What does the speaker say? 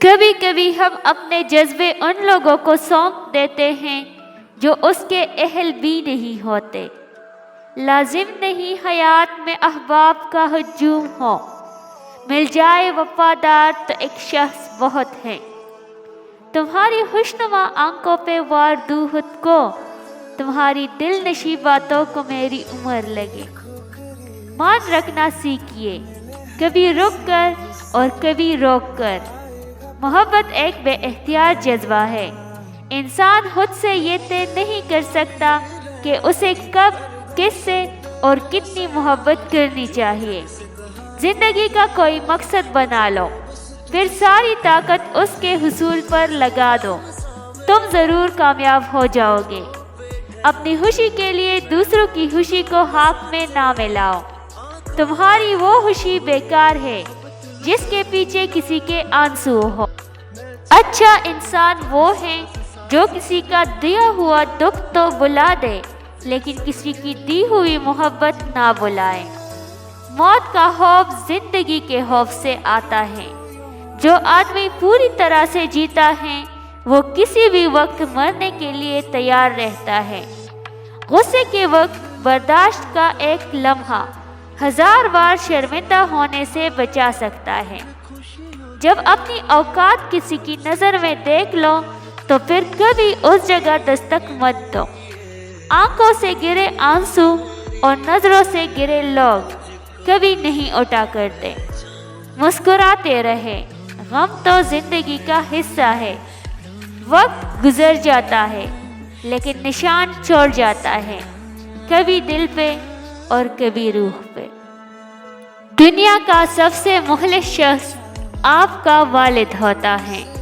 کبھی کبھی ہم اپنے جذبے ان لوگوں کو سونپ دیتے ہیں جو اس کے اہل بھی نہیں ہوتے۔ لازم نہیں حیات میں احباب کا ہجوم ہو، مل جائے وفادار تو ایک شخص بہت ہے۔ تمہاری خوشنما آنکھوں پہ وار دوں خود کو، تمہاری دل نشیں باتوں کو میری عمر لگے۔ مان رکھنا سیکھیے، کبھی رک کر اور کبھی روک کر۔ محبت ایک بے اختیار جذبہ ہے۔ انسان خود سے یہ طے نہیں کر سکتا کہ اسے کب، کس سے اور کتنی محبت کرنی چاہیے۔ زندگی کا کوئی مقصد بنا لو، پھر ساری طاقت اس کے حصول پر لگا دو، تم ضرور کامیاب ہو جاؤ گے۔ اپنی خوشی کے لیے دوسروں کی خوشی کو ہاتھ میں نہ ملاؤ۔ تمہاری وہ خوشی بیکار ہے جس کے پیچھے کسی کے آنسو ہو۔ اچھا انسان وہ ہے جو کسی کا دیا ہوا دکھ تو بلا دے، لیکن کسی کی دی ہوئی محبت نہ بلائے۔ موت کا خوف زندگی کے خوف سے آتا ہے۔ جو آدمی پوری طرح سے جیتا ہے وہ کسی بھی وقت مرنے کے لیے تیار رہتا ہے۔ غصے کے وقت برداشت کا ایک لمحہ 1000 بار شرمندہ ہونے سے بچا سکتا ہے۔ جب اپنی اوقات کسی کی نظر میں دیکھ لو تو پھر کبھی اس جگہ دستک مت دو۔ آنکھوں سے گرے آنسو اور نظروں سے گرے لوگ کبھی نہیں اٹھا کرتے۔ مسکراتے رہے، غم تو زندگی کا حصہ ہے۔ وقت گزر جاتا ہے لیکن نشان چھوڑ جاتا ہے، کبھی دل پہ اور کبھی روح پہ۔ دنیا کا سب سے مخلص شخص آپ کا والد ہوتا ہے۔